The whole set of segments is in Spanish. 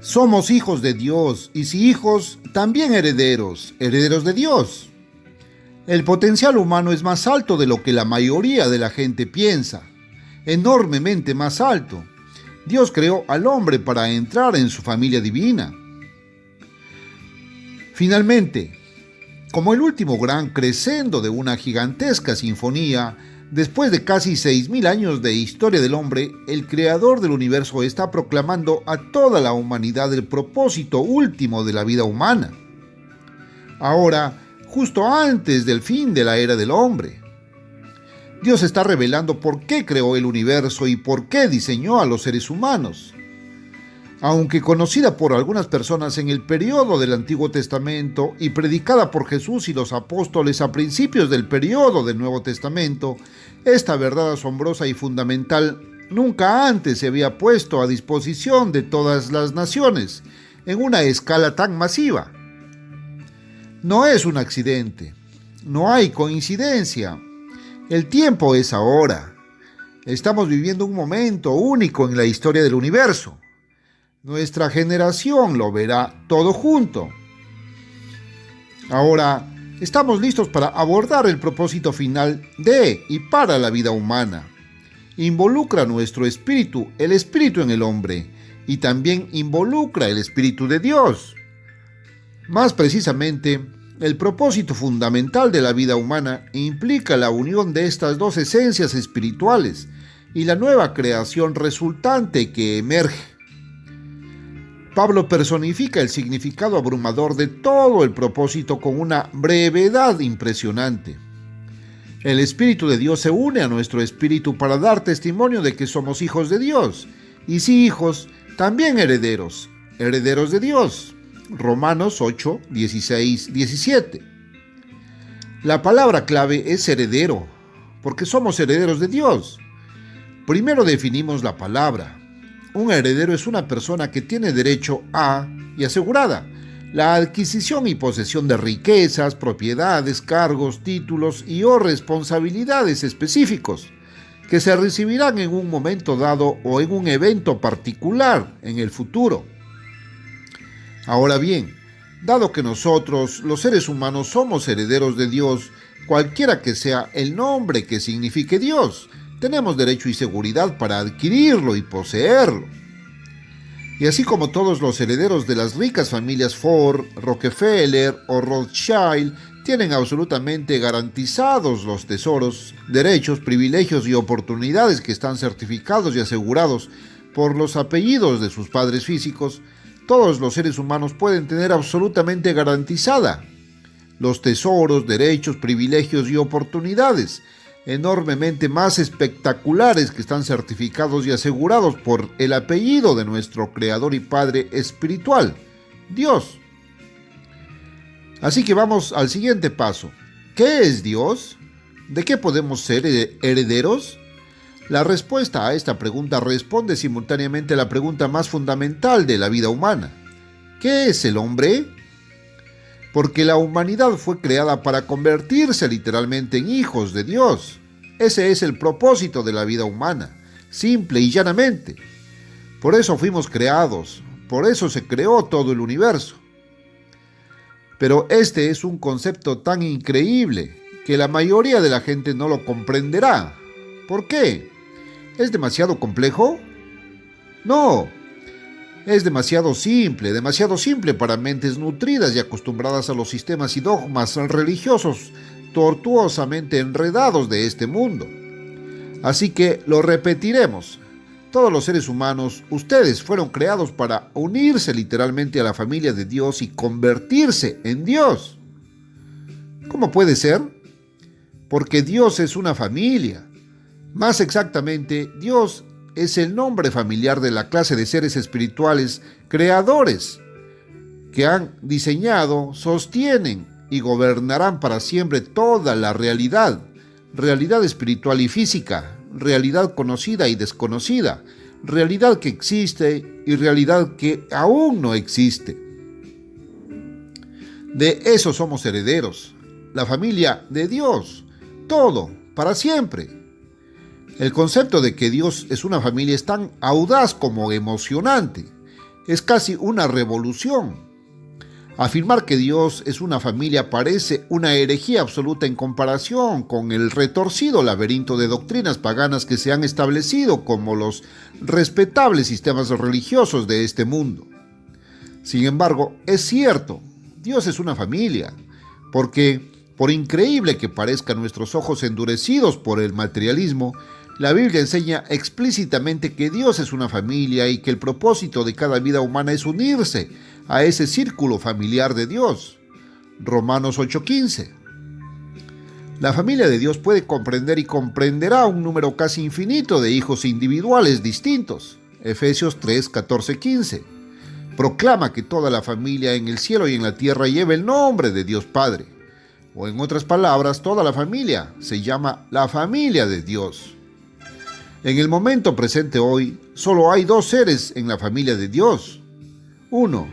Somos hijos de Dios y si hijos, también herederos, herederos de Dios. El potencial humano es más alto de lo que la mayoría de la gente piensa, enormemente más alto. Dios creó al hombre para entrar en su familia divina. Finalmente, como el último gran crescendo de una gigantesca sinfonía, después de casi 6.000 años de historia del hombre, el creador del universo está proclamando a toda la humanidad el propósito último de la vida humana. Ahora, justo antes del fin de la era del hombre, Dios está revelando por qué creó el universo y por qué diseñó a los seres humanos. Aunque conocida por algunas personas en el periodo del Antiguo Testamento y predicada por Jesús y los apóstoles a principios del periodo del Nuevo Testamento, esta verdad asombrosa y fundamental nunca antes se había puesto a disposición de todas las naciones en una escala tan masiva. No es un accidente, no hay coincidencia. El tiempo es ahora. Estamos viviendo un momento único en la historia del universo. Nuestra generación lo verá todo junto. Ahora, estamos listos para abordar el propósito final de y para la vida humana. Involucra nuestro espíritu, el espíritu en el hombre, y también involucra el espíritu de Dios. Más precisamente, el propósito fundamental de la vida humana implica la unión de estas dos esencias espirituales y la nueva creación resultante que emerge. Pablo personifica el significado abrumador de todo el propósito con una brevedad impresionante. El Espíritu de Dios se une a nuestro espíritu para dar testimonio de que somos hijos de Dios, y si hijos, también herederos, herederos de Dios. Romanos 8, 16, 17. La palabra clave es heredero, porque somos herederos de Dios. Primero definimos la palabra. Un heredero es una persona que tiene derecho a, y asegurada, la adquisición y posesión de riquezas, propiedades, cargos, títulos y o responsabilidades específicos, que se recibirán en un momento dado o en un evento particular en el futuro. Ahora bien, dado que nosotros, los seres humanos, somos herederos de Dios, cualquiera que sea el nombre que signifique Dios, tenemos derecho y seguridad para adquirirlo y poseerlo. Y así como todos los herederos de las ricas familias Ford, Rockefeller o Rothschild tienen absolutamente garantizados los tesoros, derechos, privilegios y oportunidades que están certificados y asegurados por los apellidos de sus padres físicos, todos los seres humanos pueden tener absolutamente garantizada los tesoros, derechos, privilegios y oportunidades enormemente más espectaculares que están certificados y asegurados por el apellido de nuestro Creador y Padre espiritual, Dios. Así que vamos al siguiente paso. ¿Qué es Dios? ¿De qué podemos ser herederos? La respuesta a esta pregunta responde simultáneamente a la pregunta más fundamental de la vida humana. ¿Qué es el hombre? Porque la humanidad fue creada para convertirse literalmente en hijos de Dios. Ese es el propósito de la vida humana, simple y llanamente. Por eso fuimos creados, por eso se creó todo el universo. Pero este es un concepto tan increíble que la mayoría de la gente no lo comprenderá. ¿Por qué? ¿Es demasiado complejo? No. Es demasiado simple para mentes nutridas y acostumbradas a los sistemas y dogmas religiosos tortuosamente enredados de este mundo. Así que lo repetiremos. Todos los seres humanos, ustedes fueron creados para unirse literalmente a la familia de Dios y convertirse en Dios. ¿Cómo puede ser? Porque Dios es una familia. Más exactamente, Dios es el nombre familiar de la clase de seres espirituales creadores que han diseñado, sostienen y gobernarán para siempre toda la realidad espiritual y física, realidad conocida y desconocida, realidad que existe y realidad que aún no existe. De eso somos herederos, la familia de Dios, todo, para siempre. El concepto de que Dios es una familia es tan audaz como emocionante. Es casi una revolución. Afirmar que Dios es una familia parece una herejía absoluta en comparación con el retorcido laberinto de doctrinas paganas que se han establecido como los respetables sistemas religiosos de este mundo. Sin embargo, es cierto, Dios es una familia, porque, por increíble que parezca a nuestros ojos endurecidos por el materialismo, la Biblia enseña explícitamente que Dios es una familia y que el propósito de cada vida humana es unirse a ese círculo familiar de Dios. Romanos 8:15. La familia de Dios puede comprender y comprenderá un número casi infinito de hijos individuales distintos. Efesios 3:14-15. Proclama que toda la familia en el cielo y en la tierra lleva el nombre de Dios Padre. O en otras palabras, toda la familia se llama la familia de Dios. En el momento presente hoy, solo hay dos seres en la familia de Dios. 1.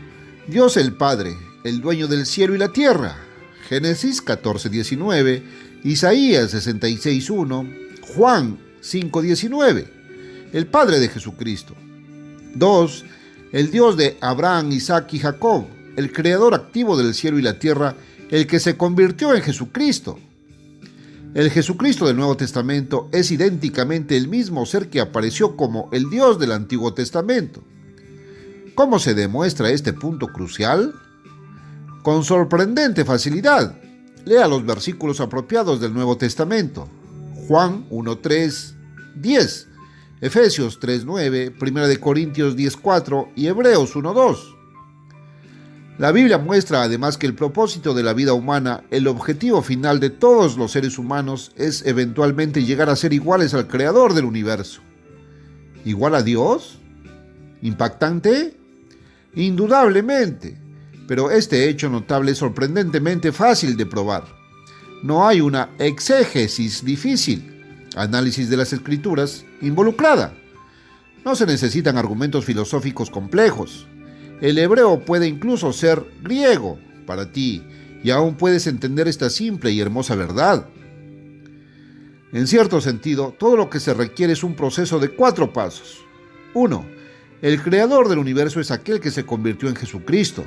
Dios el Padre, el dueño del cielo y la tierra. Génesis 14:19, Isaías 66:1, Juan 5:19. El Padre de Jesucristo. 2. El Dios de Abraham, Isaac y Jacob, el creador activo del cielo y la tierra, el que se convirtió en Jesucristo. El Jesucristo del Nuevo Testamento es idénticamente el mismo ser que apareció como el Dios del Antiguo Testamento. ¿Cómo se demuestra este punto crucial? Con sorprendente facilidad. Lea los versículos apropiados del Nuevo Testamento. Juan 1:3, 10, Efesios 3:9, 1 Corintios 10:4 y Hebreos 1:2. La Biblia muestra además que el propósito de la vida humana, el objetivo final de todos los seres humanos, es eventualmente llegar a ser iguales al Creador del universo. ¿Igual a Dios? ¿Impactante? Indudablemente, pero este hecho notable es sorprendentemente fácil de probar. No hay una exégesis difícil, análisis de las escrituras, involucrada. No se necesitan argumentos filosóficos complejos. El hebreo puede incluso ser griego para ti, y aún puedes entender esta simple y hermosa verdad. En cierto sentido, todo lo que se requiere es un proceso de 4 pasos. 1. El creador del universo es aquel que se convirtió en Jesucristo.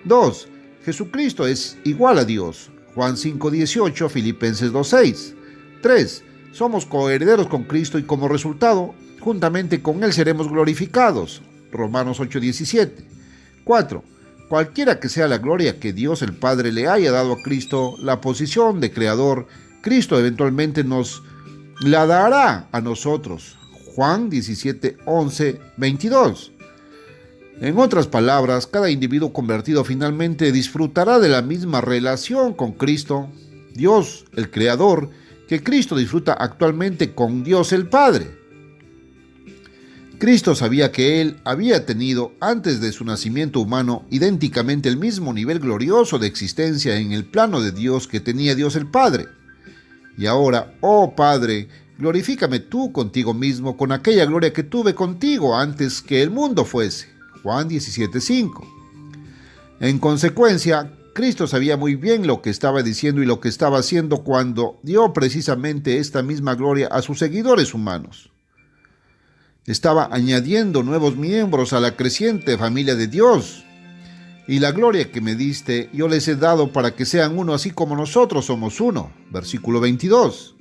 2. Jesucristo es igual a Dios. Juan 5:18, Filipenses 2:6. 3. Somos coherederos con Cristo y como resultado, juntamente con Él seremos glorificados. Romanos 8:17. 4. Cualquiera que sea la gloria que Dios el Padre le haya dado a Cristo, la posición de creador, Cristo eventualmente nos la dará a nosotros. Juan 17:11, 22. En otras palabras, cada individuo convertido finalmente disfrutará de la misma relación con Cristo, Dios el Creador, que Cristo disfruta actualmente con Dios el Padre. Cristo sabía que Él había tenido, antes de su nacimiento humano, idénticamente el mismo nivel glorioso de existencia en el plano de Dios que tenía Dios el Padre. Y ahora, oh Padre, glorifícame tú contigo mismo con aquella gloria que tuve contigo antes que el mundo fuese. Juan 17:5. En consecuencia, Cristo sabía muy bien lo que estaba diciendo y lo que estaba haciendo cuando dio precisamente esta misma gloria a sus seguidores humanos. Estaba añadiendo nuevos miembros a la creciente familia de Dios. Y la gloria que me diste, yo les he dado para que sean uno así como nosotros somos uno. Versículo 22.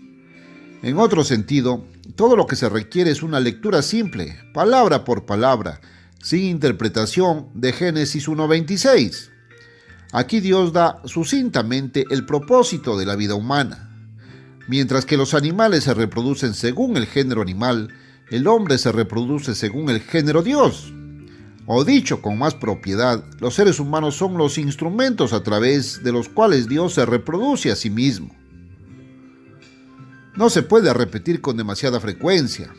En otro sentido, todo lo que se requiere es una lectura simple, palabra por palabra, sin interpretación, de Génesis 1:26. Aquí Dios da sucintamente el propósito de la vida humana. Mientras que los animales se reproducen según el género animal, el hombre se reproduce según el género Dios. O dicho con más propiedad, los seres humanos son los instrumentos a través de los cuales Dios se reproduce a sí mismo. No se puede repetir con demasiada frecuencia.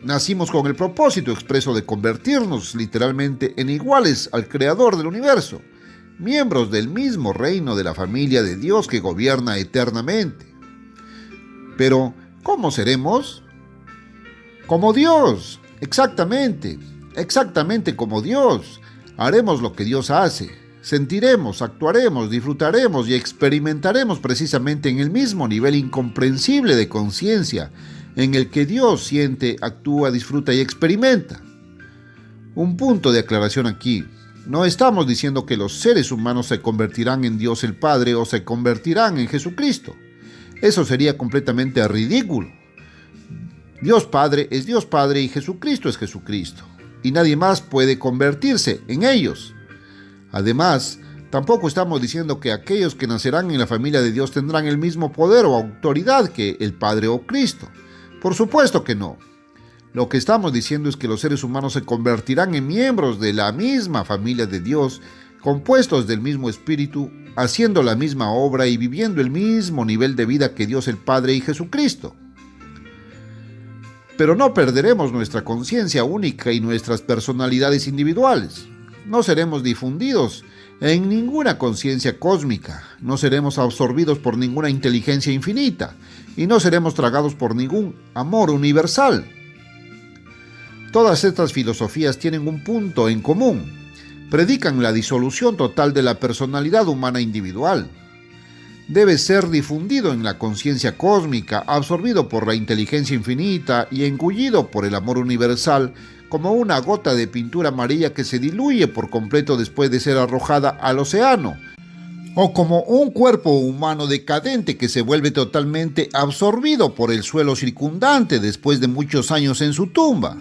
Nacimos con el propósito expreso de convertirnos literalmente en iguales al Creador del universo, miembros del mismo reino de la familia de Dios que gobierna eternamente. Pero, ¿cómo seremos? Como Dios, exactamente como Dios. Haremos lo que Dios hace, sentiremos, actuaremos, disfrutaremos y experimentaremos precisamente en el mismo nivel incomprensible de conciencia en el que Dios siente, actúa, disfruta y experimenta. Un punto de aclaración aquí. No estamos diciendo que los seres humanos se convertirán en Dios el Padre o se convertirán en Jesucristo. Eso sería completamente ridículo. Dios Padre es Dios Padre y Jesucristo es Jesucristo. Y nadie más puede convertirse en ellos. Además, tampoco estamos diciendo que aquellos que nacerán en la familia de Dios tendrán el mismo poder o autoridad que el Padre o Cristo. Por supuesto que no. Lo que estamos diciendo es que los seres humanos se convertirán en miembros de la misma familia de Dios, compuestos del mismo espíritu, haciendo la misma obra y viviendo el mismo nivel de vida que Dios el Padre y Jesucristo. Pero no perderemos nuestra conciencia única y nuestras personalidades individuales. No seremos difundidos en ninguna conciencia cósmica, no seremos absorbidos por ninguna inteligencia infinita y no seremos tragados por ningún amor universal. Todas estas filosofías tienen un punto en común. Predican la disolución total de la personalidad humana individual. Debe ser difundido en la conciencia cósmica, absorbido por la inteligencia infinita y engullido por el amor universal, como una gota de pintura amarilla que se diluye por completo después de ser arrojada al océano, o como un cuerpo humano decadente que se vuelve totalmente absorbido por el suelo circundante después de muchos años en su tumba.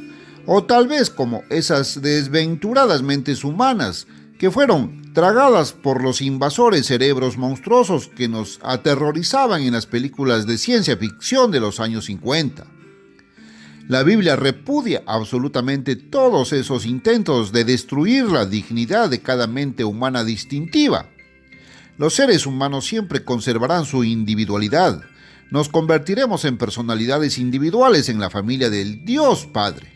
O tal vez como esas desventuradas mentes humanas que fueron tragadas por los invasores cerebros monstruosos que nos aterrorizaban en las películas de ciencia ficción de los años 50. La Biblia repudia absolutamente todos esos intentos de destruir la dignidad de cada mente humana distintiva. Los seres humanos siempre conservarán su individualidad. Nos convertiremos en personalidades individuales en la familia del Dios Padre.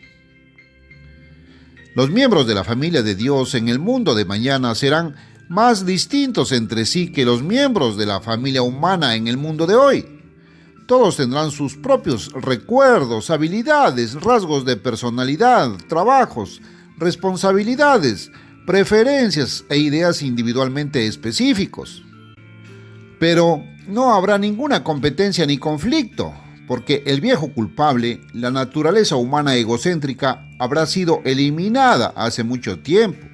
Los miembros de la familia de Dios en el mundo de mañana serán más distintos entre sí que los miembros de la familia humana en el mundo de hoy. Todos tendrán sus propios recuerdos, habilidades, rasgos de personalidad, trabajos, responsabilidades, preferencias e ideas individualmente específicos. Pero no habrá ninguna competencia ni conflicto, porque el viejo culpable, la naturaleza humana egocéntrica, habrá sido eliminada hace mucho tiempo.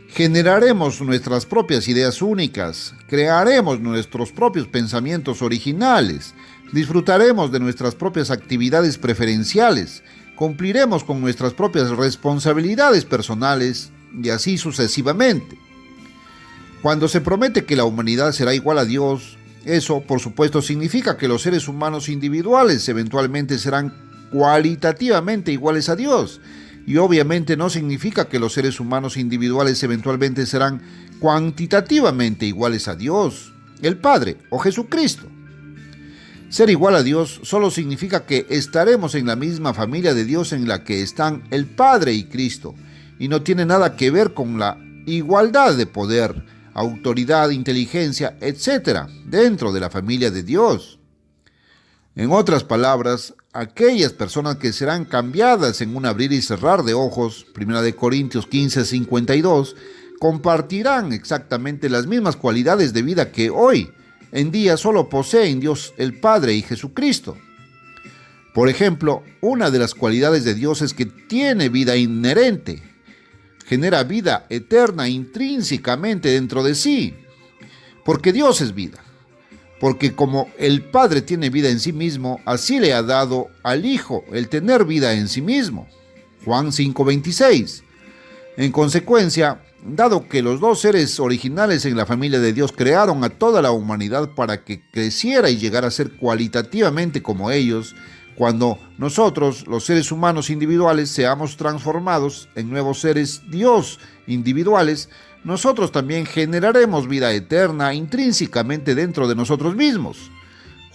Generaremos nuestras propias ideas únicas, crearemos nuestros propios pensamientos originales, disfrutaremos de nuestras propias actividades preferenciales, cumpliremos con nuestras propias responsabilidades personales y así sucesivamente. Cuando se promete que la humanidad será igual a Dios, eso, por supuesto, significa que los seres humanos individuales eventualmente serán cualitativamente iguales a Dios. Y obviamente no significa que los seres humanos individuales eventualmente serán cuantitativamente iguales a Dios, el Padre o Jesucristo. Ser igual a Dios solo significa que estaremos en la misma familia de Dios en la que están el Padre y Cristo, y no tiene nada que ver con la igualdad de poder, autoridad, inteligencia, etc., dentro de la familia de Dios. En otras palabras, aquellas personas que serán cambiadas en un abrir y cerrar de ojos, 1 Corintios 15:52, compartirán exactamente las mismas cualidades de vida que hoy en día solo poseen Dios el Padre y Jesucristo. Por ejemplo, una de las cualidades de Dios es que tiene vida inherente, genera vida eterna intrínsecamente dentro de sí, porque Dios es vida. Porque como el Padre tiene vida en sí mismo, así le ha dado al Hijo el tener vida en sí mismo. Juan 5:26. En consecuencia, dado que los dos seres originales en la familia de Dios crearon a toda la humanidad para que creciera y llegara a ser cualitativamente como ellos, cuando nosotros, los seres humanos individuales, seamos transformados en nuevos seres Dios individuales, nosotros también generaremos vida eterna intrínsecamente dentro de nosotros mismos.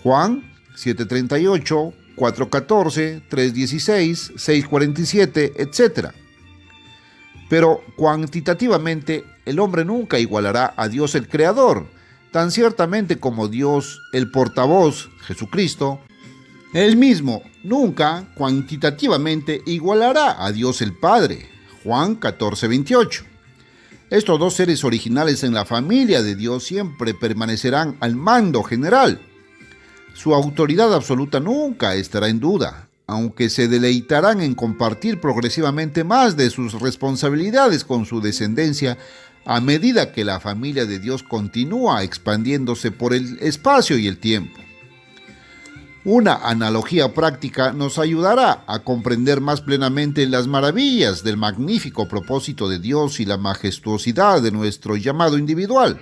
Juan 7:38, 4:14, 3:16, 6:47, etc. Pero cuantitativamente, el hombre nunca igualará a Dios el Creador, tan ciertamente como Dios el portavoz, Jesucristo, él mismo nunca cuantitativamente igualará a Dios el Padre. Juan 14:28. Estos dos seres originales en la familia de Dios siempre permanecerán al mando general. Su autoridad absoluta nunca estará en duda. aunque se deleitarán en compartir progresivamente más de sus responsabilidades con su descendencia a medida que la familia de Dios continúa expandiéndose por el espacio y el tiempo. Una analogía práctica nos ayudará a comprender más plenamente las maravillas del magnífico propósito de Dios y la majestuosidad de nuestro llamado individual.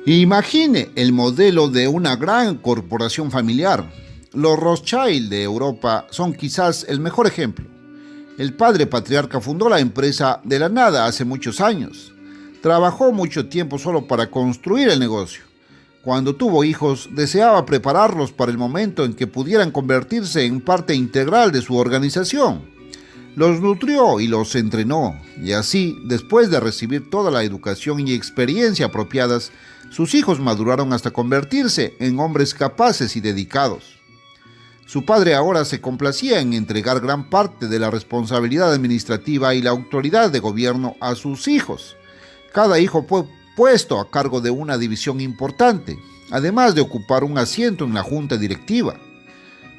Imagine el modelo de una gran corporación familiar. Los Rothschild de Europa son quizás el mejor ejemplo. El padre patriarca fundó la empresa de la nada hace muchos años. Trabajó mucho tiempo solo para construir el negocio. Cuando tuvo hijos, deseaba prepararlos para el momento en que pudieran convertirse en parte integral de su organización. Los nutrió y los entrenó, y así, después de recibir toda la educación y experiencia apropiadas, sus hijos maduraron hasta convertirse en hombres capaces y dedicados. Su padre ahora se complacía en entregar gran parte de la responsabilidad administrativa y la autoridad de gobierno a sus hijos. Cada hijo fue puesto a cargo de una división importante, además de ocupar un asiento en la junta directiva.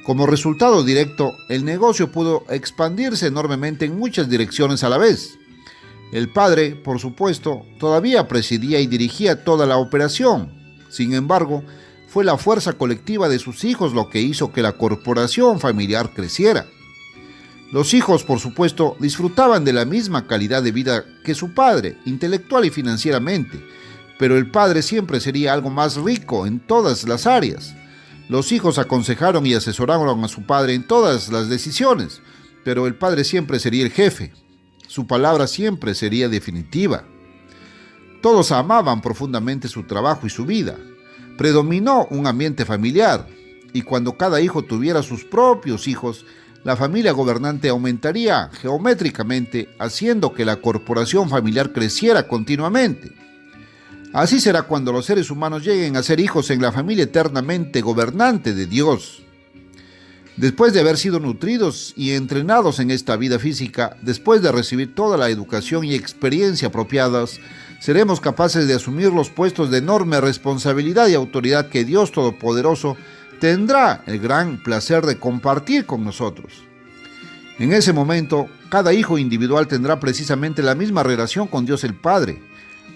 Como resultado directo, el negocio pudo expandirse enormemente en muchas direcciones a la vez. El padre, por supuesto, todavía presidía y dirigía toda la operación. Sin embargo, fue la fuerza colectiva de sus hijos lo que hizo que la corporación familiar creciera. Los hijos, por supuesto, disfrutaban de la misma calidad de vida que su padre, intelectual y financieramente, pero el padre siempre sería algo más rico en todas las áreas. Los hijos aconsejaron y asesoraron a su padre en todas las decisiones, pero el padre siempre sería el jefe. Su palabra siempre sería definitiva. Todos amaban profundamente su trabajo y su vida. Predominó un ambiente familiar, y cuando cada hijo tuviera sus propios hijos, la familia gobernante aumentaría geométricamente, haciendo que la corporación familiar creciera continuamente. Así será cuando los seres humanos lleguen a ser hijos en la familia eternamente gobernante de Dios. Después de haber sido nutridos y entrenados en esta vida física, después de recibir toda la educación y experiencia apropiadas, seremos capaces de asumir los puestos de enorme responsabilidad y autoridad que Dios Todopoderoso tendrá el gran placer de compartir con nosotros. En ese momento, cada hijo individual tendrá precisamente la misma relación con Dios el Padre,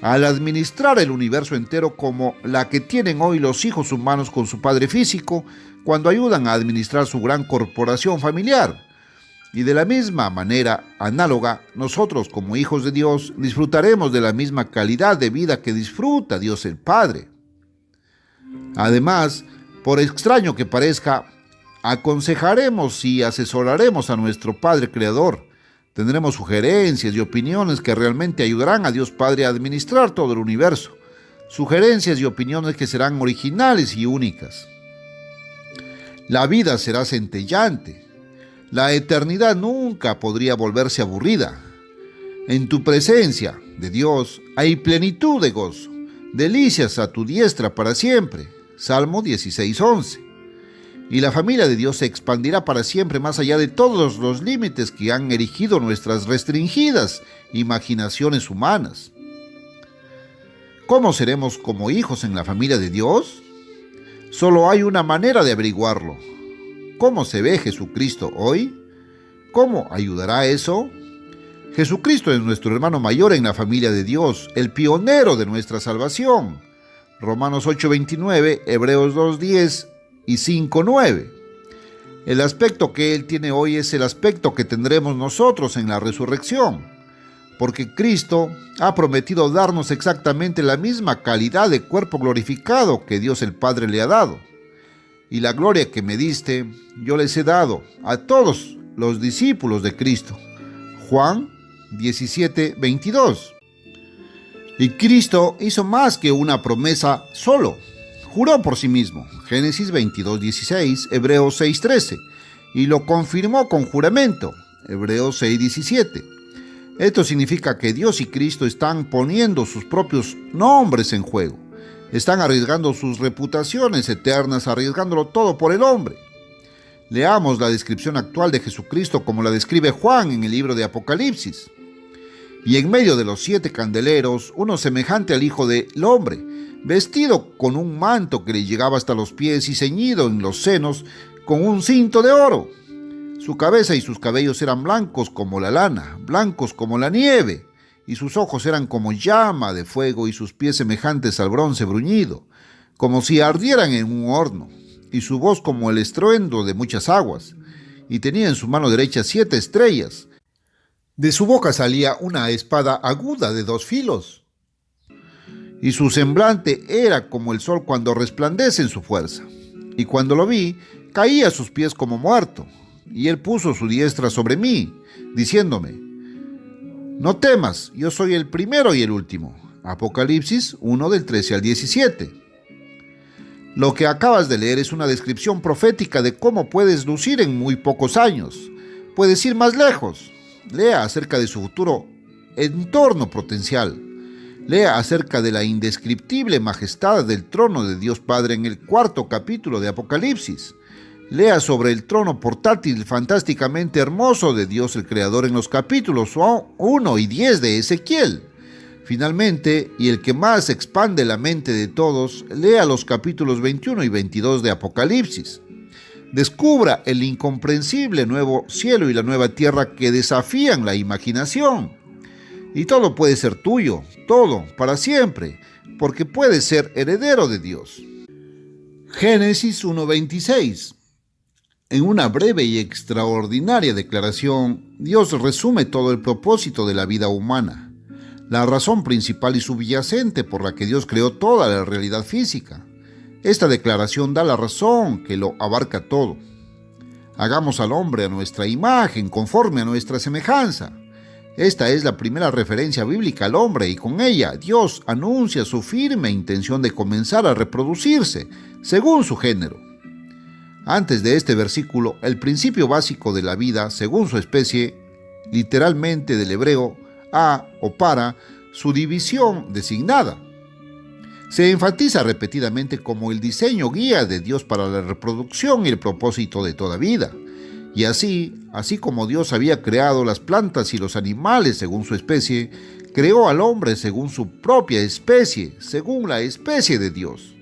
al administrar el universo entero como la que tienen hoy los hijos humanos con su padre físico cuando ayudan a administrar su gran corporación familiar. Y de la misma manera análoga, nosotros como hijos de Dios disfrutaremos de la misma calidad de vida que disfruta Dios el Padre. Además, por extraño que parezca, aconsejaremos y asesoraremos a nuestro Padre Creador. Tendremos sugerencias y opiniones que realmente ayudarán a Dios Padre a administrar todo el universo. Sugerencias y opiniones que serán originales y únicas. La vida será centellante. La eternidad nunca podría volverse aburrida. En tu presencia, de Dios, hay plenitud de gozo, delicias a tu diestra para siempre. Salmo 16:11. Y la familia de Dios se expandirá para siempre más allá de todos los límites que han erigido nuestras restringidas imaginaciones humanas. ¿Cómo seremos como hijos en la familia de Dios? Solo hay una manera de averiguarlo. ¿Cómo se ve Jesucristo hoy? ¿Cómo ayudará eso? Jesucristo es nuestro hermano mayor en la familia de Dios, el pionero de nuestra salvación. Romanos 8:29, Hebreos 2:10 y 5:9. El aspecto que Él tiene hoy es el aspecto que tendremos nosotros en la resurrección, porque Cristo ha prometido darnos exactamente la misma calidad de cuerpo glorificado que Dios el Padre le ha dado. Y la gloria que me diste, yo les he dado a todos los discípulos de Cristo. Juan 17:22. Y Cristo hizo más que una promesa solo. Juró por sí mismo, Génesis 22:16, Hebreos 6:13, y lo confirmó con juramento, Hebreos 6:17. Esto significa que Dios y Cristo están poniendo sus propios nombres en juego. Están arriesgando sus reputaciones eternas, arriesgándolo todo por el hombre. Leamos la descripción actual de Jesucristo como la describe Juan en el libro de Apocalipsis. Y en medio de los 7 candeleros, uno semejante al Hijo del Hombre, vestido con un manto que le llegaba hasta los pies y ceñido en los senos con un cinto de oro. Su cabeza y sus cabellos eran blancos como la lana, blancos como la nieve, y sus ojos eran como llama de fuego y sus pies semejantes al bronce bruñido, como si ardieran en un horno, y su voz como el estruendo de muchas aguas, y tenía en su mano derecha 7 estrellas. De su boca salía una espada aguda de 2 filos, y su semblante era como el sol cuando resplandece en su fuerza. Y cuando lo vi, caí a sus pies como muerto, y él puso su diestra sobre mí, diciéndome: no temas, yo soy el primero y el último. Apocalipsis 1 del 13 al 17. Lo que acabas de leer es una descripción profética de cómo puedes lucir en muy pocos años. Puedes ir más lejos. Lea acerca de su futuro entorno potencial. Lea acerca de la indescriptible majestad del trono de Dios Padre en el 4º capítulo de Apocalipsis. Lea sobre el trono portátil fantásticamente hermoso de Dios el Creador en los capítulos 1 y 10 de Ezequiel. Finalmente, y el que más expande la mente de todos, lea los capítulos 21 y 22 de Apocalipsis. Descubra el incomprensible nuevo cielo y la nueva tierra que desafían la imaginación. Y todo puede ser tuyo, todo, para siempre, porque puedes ser heredero de Dios. Génesis 1:26. En una breve y extraordinaria declaración, Dios resume todo el propósito de la vida humana, la razón principal y subyacente por la que Dios creó toda la realidad física. Esta declaración da la razón que lo abarca todo. Hagamos al hombre a nuestra imagen, conforme a nuestra semejanza. Esta es la primera referencia bíblica al hombre y con ella Dios anuncia su firme intención de comenzar a reproducirse según su género. Antes de este versículo, el principio básico de la vida, según su especie, literalmente del hebreo a o para, su división designada, se enfatiza repetidamente como el diseño guía de Dios para la reproducción y el propósito de toda vida. Y así como Dios había creado las plantas y los animales según su especie, creó al hombre según su propia especie, según la especie de Dios.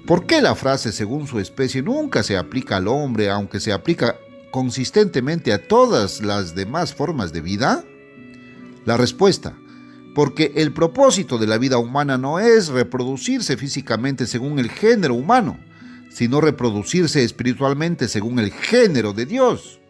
¿Por qué la frase según su especie nunca se aplica al hombre, aunque se aplica consistentemente a todas las demás formas de vida? La respuesta: porque el propósito de la vida humana no es reproducirse físicamente según el género humano, sino reproducirse espiritualmente según el género de Dios.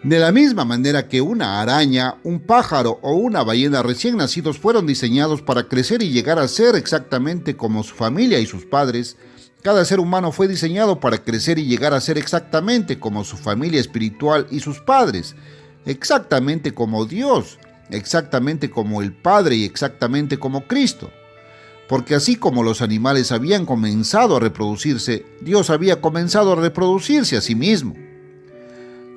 De la misma manera que una araña, un pájaro o una ballena recién nacidos fueron diseñados para crecer y llegar a ser exactamente como su familia y sus padres, cada ser humano fue diseñado para crecer y llegar a ser exactamente como su familia espiritual y sus padres, exactamente como Dios, exactamente como el Padre y exactamente como Cristo. Porque así como los animales habían comenzado a reproducirse, Dios había comenzado a reproducirse a sí mismo.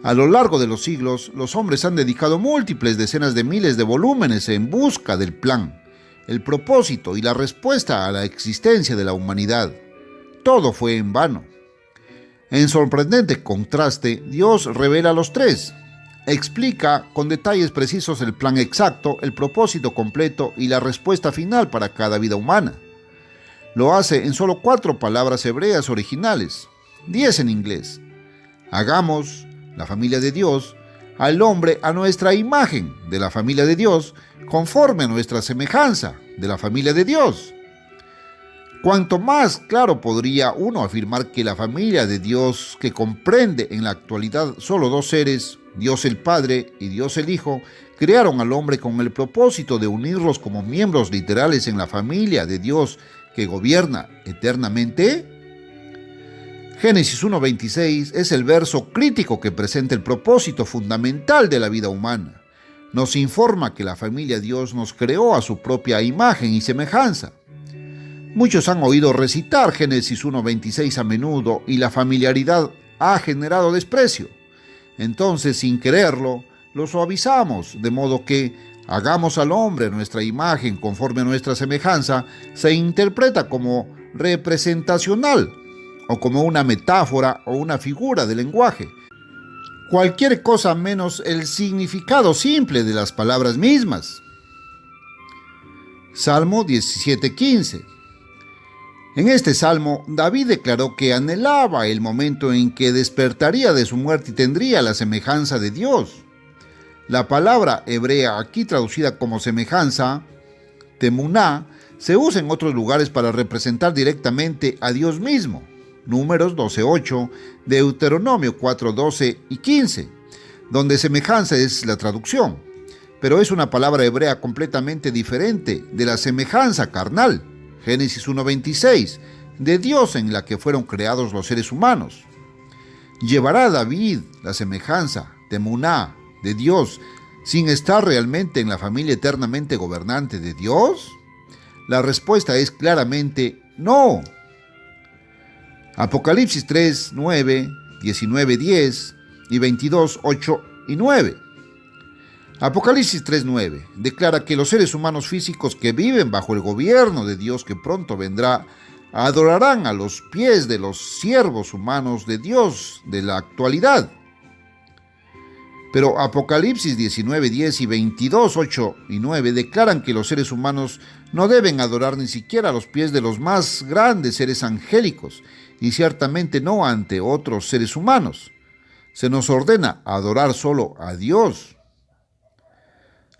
A lo largo de los siglos, los hombres han dedicado múltiples decenas de miles de volúmenes en busca del plan, el propósito y la respuesta a la existencia de la humanidad. Todo fue en vano. En sorprendente contraste, Dios revela los tres. Explica con detalles precisos el plan exacto, el propósito completo y la respuesta final para cada vida humana. Lo hace en solo 4 palabras hebreas originales, 10 en inglés. Hagamos, la familia de Dios, al hombre a nuestra imagen, de la familia de Dios, conforme a nuestra semejanza, de la familia de Dios. Cuanto más claro podría uno afirmar que la familia de Dios, que comprende en la actualidad solo 2 seres, Dios el Padre y Dios el Hijo, crearon al hombre con el propósito de unirlos como miembros literales en la familia de Dios que gobierna eternamente. Génesis 1:26 es el verso crítico que presenta el propósito fundamental de la vida humana. Nos informa que la familia de Dios nos creó a su propia imagen y semejanza. Muchos han oído recitar Génesis 1:26 a menudo y la familiaridad ha generado desprecio. Entonces, sin quererlo, lo suavizamos, de modo que hagamos al hombre a nuestra imagen conforme a nuestra semejanza se interpreta como representacional o como una metáfora o una figura de lenguaje. Cualquier cosa menos el significado simple de las palabras mismas. Salmo 17:15. En este salmo, David declaró que anhelaba el momento en que despertaría de su muerte y tendría la semejanza de Dios. La palabra hebrea aquí traducida como semejanza, temuná, se usa en otros lugares para representar directamente a Dios mismo. Números 12:8, Deuteronomio 4:12 y 15, donde semejanza es la traducción, pero es una palabra hebrea completamente diferente de la semejanza carnal, Génesis 1:26, de Dios en la que fueron creados los seres humanos. ¿Llevará David la semejanza, temuná, de Dios sin estar realmente en la familia eternamente gobernante de Dios? La respuesta es claramente no. Apocalipsis 3, 9, 19, 10 y 22, 8 y 9. Apocalipsis 3, 9 declara que los seres humanos físicos que viven bajo el gobierno de Dios que pronto vendrá, adorarán a los pies de los siervos humanos de Dios de la actualidad. Pero Apocalipsis 19, 10 y 22, 8 y 9 declaran que los seres humanos no deben adorar ni siquiera a los pies de los más grandes seres angélicos, y ciertamente no ante otros seres humanos. Se nos ordena adorar solo a Dios.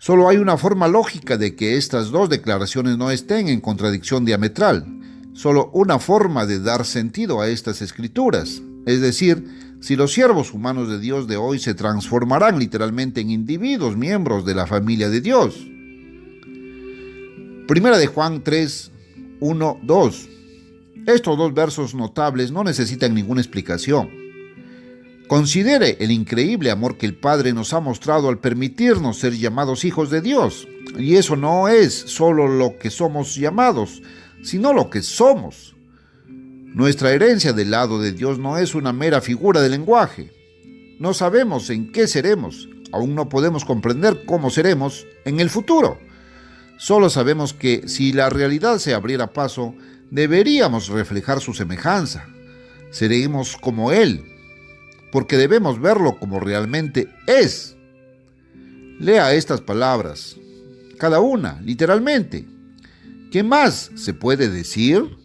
Solo hay una forma lógica de que estas dos declaraciones no estén en contradicción diametral. Solo una forma de dar sentido a estas escrituras, es decir, si los siervos humanos de Dios de hoy se transformarán literalmente en individuos miembros de la familia de Dios. Primera de Juan 3, 1, 2. Estos dos versos notables no necesitan ninguna explicación. Considere el increíble amor que el Padre nos ha mostrado al permitirnos ser llamados hijos de Dios. Y eso no es solo lo que somos llamados, sino lo que somos. Nuestra herencia del lado de Dios no es una mera figura de lenguaje. No sabemos en qué seremos, aún no podemos comprender cómo seremos en el futuro. Solo sabemos que si la realidad se abriera paso, deberíamos reflejar su semejanza. Seremos como Él, porque debemos verlo como realmente es. Lea estas palabras, cada una, literalmente. ¿Qué más se puede decir?